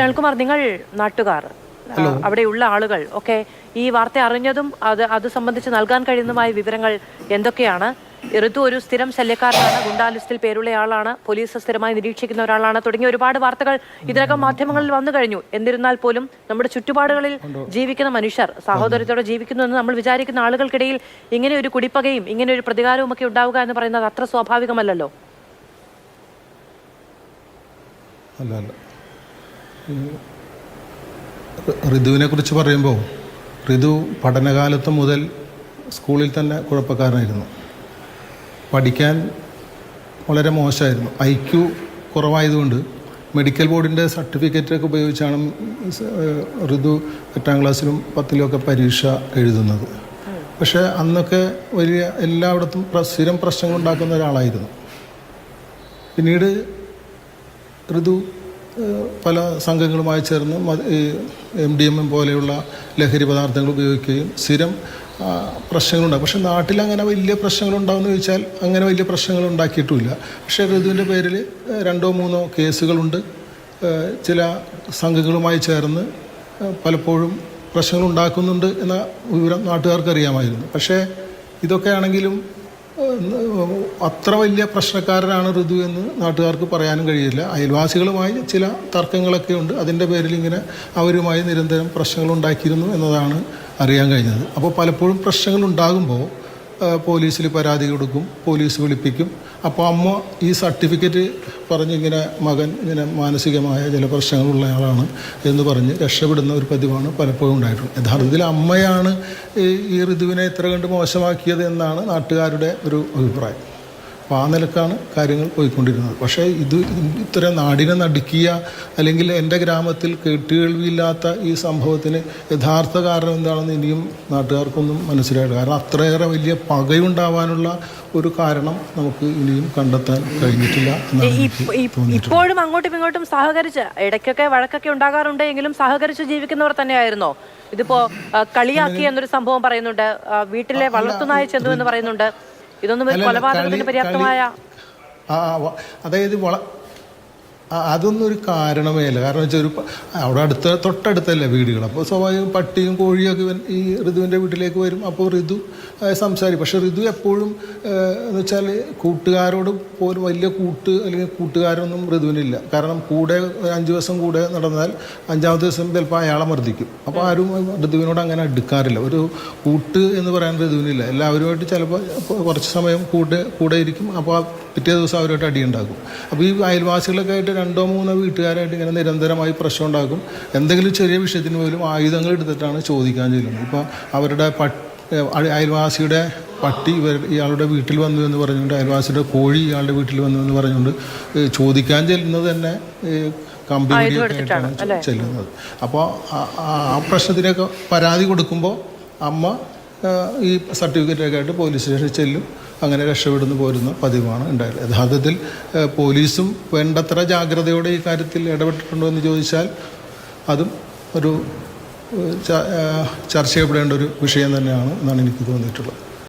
അനിൽകുമാർ, നിങ്ങൾ നാട്ടുകാർ, അവിടെയുള്ള ആളുകൾ ഒക്കെ ഈ വാർത്ത അറിഞ്ഞതും അത് സംബന്ധിച്ച് നൽകാൻ കഴിയുന്നതുമായ വിവരങ്ങൾ എന്തൊക്കെയാണ്? ഋതു ഒരു സ്ഥിരം ശല്യക്കാരനാണ്, ഗുണ്ടാ ലിസ്റ്റിൽ പേരുള്ളയാളാണ്, പോലീസ് സ്ഥിരമായി നിരീക്ഷിക്കുന്ന ഒരാളാണ് തുടങ്ങിയ ഒരുപാട് വാർത്തകൾ ഇതിനകം മാധ്യമങ്ങളിൽ വന്നു കഴിഞ്ഞു. എന്നിരുന്നാൽ പോലും നമ്മുടെ ചുറ്റുപാടുകളിൽ ജീവിക്കുന്ന മനുഷ്യർ സഹോദരത്തോടെ ജീവിക്കുന്നു എന്ന് നമ്മൾ വിചാരിക്കുന്ന ആളുകൾക്കിടയിൽ ഇങ്ങനെ ഒരു കുടിപ്പകയും ഇങ്ങനെ ഒരു പ്രതികാരവും ഒക്കെ ഉണ്ടാവുക എന്ന് പറയുന്നത് അത്ര സ്വാഭാവികമല്ലല്ലോ. ഋതുവിനെ കുറിച്ച് പറയുമ്പോൾ, ഋതു പഠനകാലത്ത് മുതൽ സ്കൂളിൽ തന്നെ കുഴപ്പക്കാരനായിരുന്നു. പഠിക്കാൻ വളരെ മോശമായിരുന്നു. IQ കുറവായതുകൊണ്ട് മെഡിക്കൽ ബോർഡിൻ്റെ സർട്ടിഫിക്കറ്റൊക്കെ ഉപയോഗിച്ചാണ് ഋതു 8ാം ക്ലാസ്സിലും 10ലും ഒക്കെ പരീക്ഷ എഴുതുന്നത്. പക്ഷേ അന്നൊക്കെ വലിയ എല്ലായിടത്തും സ്ഥിരം പ്രശ്നങ്ങളുണ്ടാക്കുന്ന ഒരാളായിരുന്നു. പിന്നീട് ഋതു പല സംഘങ്ങളുമായി ചേർന്ന് MDMA പോലെയുള്ള ലഹരി പദാർത്ഥങ്ങൾ ഉപയോഗിക്കുകയും സ്ഥിരം പ്രശ്നങ്ങളുണ്ടാകും. പക്ഷെ നാട്ടിൽ അങ്ങനെ വലിയ പ്രശ്നങ്ങളുണ്ടാകുമെന്ന് ചോദിച്ചാൽ അങ്ങനെ വലിയ പ്രശ്നങ്ങൾ ഉണ്ടാക്കിയിട്ടുമില്ല. പക്ഷേ ഋതുവിൻ്റെ പേരിൽ 2 or 3 കേസുകളുണ്ട്. ചില സംഘങ്ങളുമായി ചേർന്ന് പലപ്പോഴും പ്രശ്നങ്ങൾ ഉണ്ടാക്കുന്നുണ്ട് എന്ന വിവരം നാട്ടുകാർക്ക് അറിയാമായിരുന്നു. പക്ഷേ ഇതൊക്കെ ആണെങ്കിലും അത്ര വലിയ പ്രശ്നക്കാരനാണ് ഋതു എന്ന് നാട്ടുകാർക്ക് പറയാനും കഴിയില്ല. അയൽവാസികളുമായി ചില തർക്കങ്ങളൊക്കെ ഉണ്ട്. അതിൻ്റെ പേരിൽ ഇങ്ങനെ അവരുമായി നിരന്തരം പ്രശ്നങ്ങൾ ഉണ്ടാക്കിയിരുന്നു എന്നതാണ് അറിയാൻ കഴിഞ്ഞത്. അപ്പോൾ പലപ്പോഴും പ്രശ്നങ്ങൾ ഉണ്ടാകുമ്പോൾ പോലീസിൽ പരാതി കൊടുക്കും, പോലീസ് വിളിപ്പിക്കും. അപ്പോൾ അമ്മ ഈ സർട്ടിഫിക്കറ്റ് പറഞ്ഞ് ഇങ്ങനെ മകൻ ഇങ്ങനെ മാനസികമായ ചില പ്രശ്നങ്ങളുള്ള ആളാണ് എന്ന് പറഞ്ഞ് രക്ഷപ്പെടുന്ന ഒരു പതിവാണ് പലപ്പോഴും ഉണ്ടായിട്ടുള്ളത്. യഥാർത്ഥത്തിൽ അമ്മയാണ് ഈ ഋതുവിനെ ഇത്ര കണ്ട് മോശമാക്കിയത് എന്നാണ് നാട്ടുകാരുടെ ഒരു അഭിപ്രായം. അപ്പോൾ ആ നിലക്കാണ് കാര്യങ്ങൾ പോയിക്കൊണ്ടിരുന്നത്. പക്ഷേ ഇത്ര നാടിനെ നടുക്കിയ, അല്ലെങ്കിൽ എൻ്റെ ഗ്രാമത്തിൽ കേട്ടുകേൾവിയില്ലാത്ത ഈ സംഭവത്തിന് യഥാർത്ഥ കാരണം എന്താണെന്ന് ഇനിയും നാട്ടുകാർക്കൊന്നും മനസ്സിലായില്ല. കാരണം അത്രയേറെ വലിയ പകയുണ്ടാവാനുള്ള ഒരു കാരണം നമുക്ക് ഇനിയും കണ്ടെത്താൻ കഴിഞ്ഞിട്ടില്ല എന്നാണ്. ഇപ്പോഴും അങ്ങോട്ടും ഇങ്ങോട്ടും സഹകരിച്ച് ഇടയ്ക്കൊക്കെ വഴക്കൊക്കെ ഉണ്ടാകാറുണ്ട്, എങ്കിലും സഹകരിച്ച് ജീവിക്കുന്നവർ തന്നെയായിരുന്നോ? ഇതിപ്പോ കളിയാക്കി എന്നൊരു സംഭവം പറയുന്നുണ്ട്, വീട്ടിലെ വളർത്തുനായ ചെന്നു എന്ന് പറയുന്നുണ്ട്. ഇതൊന്നും കൊലപാതകത്തിന് പര്യാപ്തമായ അതായത് അതൊന്നും ഒരു കാരണമേ അല്ല. കാരണം വെച്ചാൽ അവിടെ തൊട്ടടുത്തല്ലേ വീടുകൾ. അപ്പോൾ സ്വാഭാവികം പട്ടിയും കോഴിയൊക്കെ ഈ ഋതുവിൻ്റെ വീട്ടിലേക്ക് വരും. അപ്പോൾ ഋതു സംസാരിക്കും. പക്ഷെ ഋതു എപ്പോഴും എന്ന് വെച്ചാൽ കൂട്ടുകാരോട് പോലും വലിയ അല്ലെങ്കിൽ കൂട്ടുകാരൊന്നും ഋതുവിനില്ല. കാരണം കൂടെ 5 ദിവസം കൂടെ നടന്നാൽ 5ാമത്തെ ദിവസം ചിലപ്പോൾ അയാളെ മർദ്ദിക്കും. അപ്പോൾ ആരും ഋതുവിനോട് അങ്ങനെ അടുക്കാറില്ല. ഒരു കൂട്ട് എന്ന് പറയാൻ ഋതുവിനില്ല. എല്ലാവരുമായിട്ട് ചിലപ്പോൾ കുറച്ച് സമയം കൂടെ ഇരിക്കും. അപ്പോൾ പിറ്റേ ദിവസം അവരുമായിട്ട് അടിയുണ്ടാക്കും. അപ്പോൾ ഈ അയൽവാസികളൊക്കെ ആയിട്ട് 2 or 3 വീട്ടുകാരായിട്ട് ഇങ്ങനെ നിരന്തരമായി പ്രശ്നം ഉണ്ടാക്കും. എന്തെങ്കിലും ചെറിയ വിഷയത്തിന് പോലും ആയുധങ്ങൾ എടുത്തിട്ടാണ് ചോദിക്കാൻ ചെല്ലുന്നത്. ഇപ്പോൾ അവരുടെ അയൽവാസിയുടെ പട്ടി ഇയാളുടെ വീട്ടിൽ വന്നു എന്ന് പറഞ്ഞുകൊണ്ട്, അയൽവാസിയുടെ കോഴി ഇയാളുടെ വീട്ടിൽ വന്നു എന്ന് പറഞ്ഞുകൊണ്ട് ചോദിക്കാൻ ചെല്ലുന്നത് തന്നെ കമ്പി ആയിട്ടാണ് ചെല്ലുന്നത്. അപ്പോൾ ആ പ്രശ്നത്തിനൊക്കെ പരാതി കൊടുക്കുമ്പോൾ അമ്മ ഈ സർട്ടിഫിക്കറ്റൊക്കെ ആയിട്ട് പോലീസ് സ്റ്റേഷനിൽ ചെല്ലും. അങ്ങനെ രക്ഷപ്പെടുന്നു പോരുന്ന പതിവാണ് ഉണ്ടായത്. യഥാർത്ഥത്തിൽ പോലീസും വേണ്ടത്ര ജാഗ്രതയോടെ ഈ കാര്യത്തിൽ ഇടപെട്ടിട്ടുണ്ടോ എന്ന് ചോദിച്ചാൽ അതും ഒരു ചർച്ച ചെയ്യപ്പെടേണ്ട ഒരു വിഷയം തന്നെയാണ് എന്നാണ് എനിക്ക് തോന്നിയിട്ടുള്ളത്.